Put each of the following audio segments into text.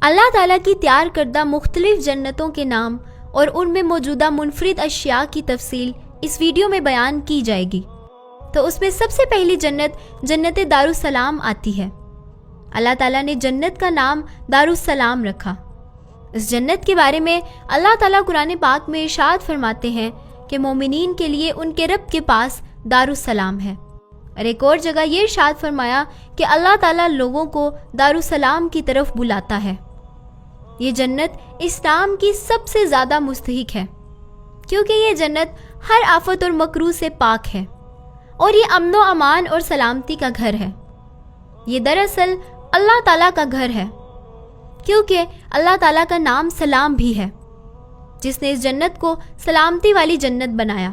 اللہ تعالیٰ کی تیار کردہ مختلف جنتوں کے نام اور ان میں موجودہ منفرد اشیاء کی تفصیل اس ویڈیو میں بیان کی جائے گی۔ تو اس میں سب سے پہلی جنت جنت دارالسلام آتی ہے۔ اللہ تعالیٰ نے جنت کا نام دارالسلام رکھا۔ اس جنت کے بارے میں اللہ تعالیٰ قرآن پاک میں ارشاد فرماتے ہیں کہ مومنین کے لیے ان کے رب کے پاس دارالسلام ہے، اور ایک اور جگہ یہ ارشاد فرمایا کہ اللہ تعالیٰ لوگوں کو دارالسلام کی طرف بلاتا ہے۔ یہ جنت اس نام کی سب سے زیادہ مستحق ہے، کیونکہ یہ جنت ہر آفت اور مکروہ سے پاک ہے، اور یہ امن و امان اور سلامتی کا گھر ہے۔ یہ دراصل اللہ تعالیٰ کا گھر ہے، کیونکہ اللہ تعالیٰ کا نام سلام بھی ہے، جس نے اس جنت کو سلامتی والی جنت بنایا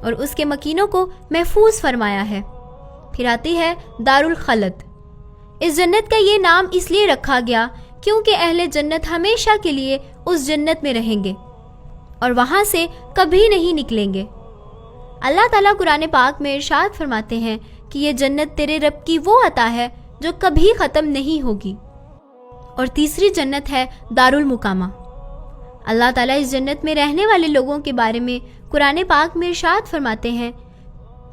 اور اس کے مکینوں کو محفوظ فرمایا ہے۔ پھر آتی ہے دارالخلد۔ اس جنت کا یہ نام اس لیے رکھا گیا کیونکہ اہل جنت ہمیشہ کے لیے اس جنت میں رہیں گے اور وہاں سے کبھی نہیں نکلیں گے۔ اللہ تعالیٰ قرآن پاک میں ارشاد فرماتے ہیں کہ یہ جنت تیرے رب کی وہ عطا ہے جو کبھی ختم نہیں ہوگی۔ اور تیسری جنت ہے دارالمقامہ۔ اللہ تعالیٰ اس جنت میں رہنے والے لوگوں کے بارے میں قرآن پاک میں ارشاد فرماتے ہیں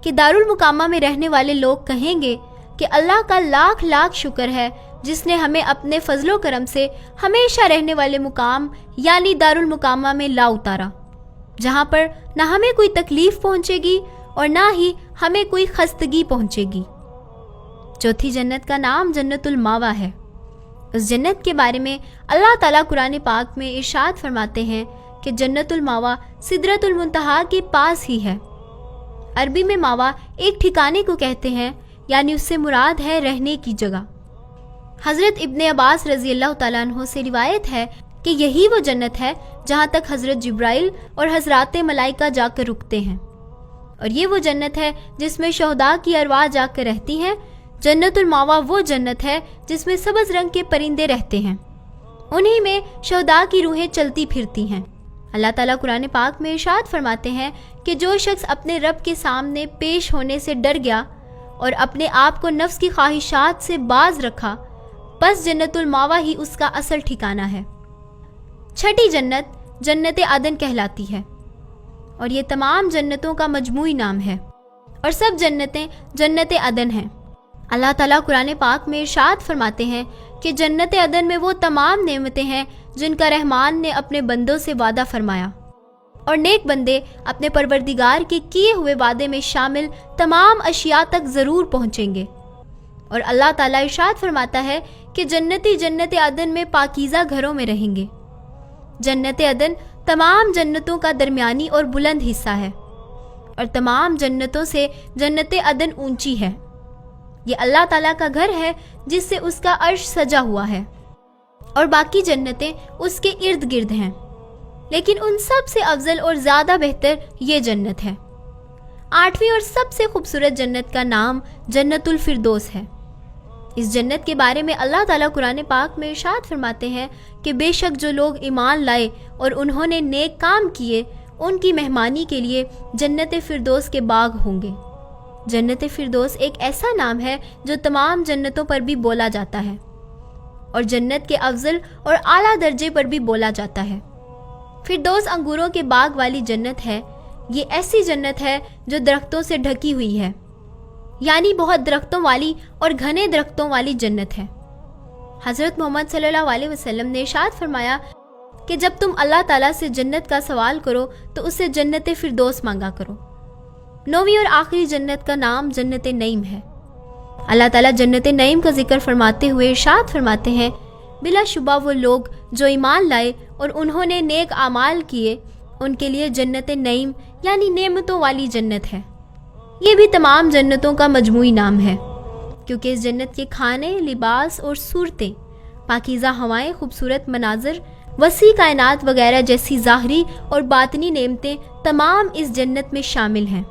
کہ دارالمقامہ میں رہنے والے لوگ کہیں گے کہ اللہ کا لاکھ لاکھ شکر ہے جس نے ہمیں اپنے فضل و کرم سے ہمیشہ رہنے والے مقام یعنی دارالمقامہ میں لا اتارا، جہاں پر نہ ہمیں کوئی تکلیف پہنچے گی اور نہ ہی ہمیں کوئی خستگی پہنچے گی۔ چوتھی جنت کا نام جنت الماوا ہے۔ اس جنت کے بارے میں اللہ تعالیٰ قرآن پاک میں ارشاد فرماتے ہیں کہ جنت الماوا سدرۃ المنتہا کے پاس ہی ہے۔ عربی میں ماوا ایک ٹھکانے کو کہتے ہیں، یعنی اس سے مراد ہے رہنے کی جگہ۔ حضرت ابن عباس رضی اللہ تعالیٰ عنہ سے روایت ہے کہ یہی وہ جنت ہے جہاں تک حضرت جبرائیل اور حضرات ملائکہ جا کر رکتے ہیں، اور یہ وہ جنت ہے جس میں شہداء کی ارواح جا کر رہتی ہیں۔ جنت الماوا وہ جنت ہے جس میں سبز رنگ کے پرندے رہتے ہیں، انہی میں شہداء کی روحیں چلتی پھرتی ہیں۔ اللہ تعالیٰ قرآن پاک میں ارشاد فرماتے ہیں کہ جو شخص اپنے رب کے سامنے پیش ہونے سے ڈر گیا اور اپنے آپ کو نفس کی خواہشات سے باز رکھا، بس جنت الماوا ہی اس کا اصل ٹھکانہ ہے۔ چھٹی جنت جنت عدن کہلاتی ہے، اور یہ تمام جنتوں کا مجموعی نام ہے، اور سب جنتیں جنت عدن ہیں۔ اللہ تعالیٰ قرآن پاک میں ارشاد فرماتے ہیں کہ جنت عدن میں وہ تمام نعمتیں ہیں جن کا رحمان نے اپنے بندوں سے وعدہ فرمایا، اور نیک بندے اپنے پروردگار کے کیے ہوئے وعدے میں شامل تمام اشیاء تک ضرور پہنچیں گے۔ اور اللہ تعالیٰ ارشاد فرماتا ہے کہ جنتی جنت عدن میں پاکیزہ گھروں میں رہیں گے۔ جنت عدن تمام جنتوں کا درمیانی اور بلند حصہ ہے، اور تمام جنتوں سے جنت عدن اونچی ہے۔ یہ اللہ تعالیٰ کا گھر ہے جس سے اس کا عرش سجا ہوا ہے، اور باقی جنتیں اس کے ارد گرد ہیں، لیکن ان سب سے افضل اور زیادہ بہتر یہ جنت ہے۔ آٹھویں اور سب سے خوبصورت جنت کا نام جنت الفردوس ہے۔ اس جنت کے بارے میں اللہ تعالیٰ قرآن پاک میں ارشاد فرماتے ہیں کہ بے شک جو لوگ ایمان لائے اور انہوں نے نیک کام کیے، ان کی مہمانی کے لیے جنت فردوس کے باغ ہوں گے۔ جنت فردوس ایک ایسا نام ہے جو تمام جنتوں پر بھی بولا جاتا ہے، اور جنت کے افضل اور اعلیٰ درجے پر بھی بولا جاتا ہے۔ فردوس انگوروں کے باغ والی جنت ہے۔ یہ ایسی جنت ہے جو درختوں سے ڈھکی ہوئی ہے، یعنی بہت درختوں والی اور گھنے درختوں والی جنت ہے۔ حضرت محمد صلی اللہ علیہ وسلم نے ارشاد فرمایا کہ جب تم اللہ تعالیٰ سے جنت کا سوال کرو تو اس سے جنت فردوس مانگا کرو۔ نویں اور آخری جنت کا نام جنت نعیم ہے۔ اللہ تعالیٰ جنت نعیم کا ذکر فرماتے ہوئے ارشاد فرماتے ہیں، بلا شبہ وہ لوگ جو ایمان لائے اور انہوں نے نیک اعمال کیے، ان کے لیے جنت نعیم یعنی نعمتوں والی جنت ہے۔ یہ بھی تمام جنتوں کا مجموعی نام ہے، کیونکہ اس جنت کے کھانے، لباس اور صورتیں، پاکیزہ ہوائیں، خوبصورت مناظر، وسیع کائنات وغیرہ جیسی ظاہری اور باطنی نعمتیں تمام اس جنت میں شامل ہیں۔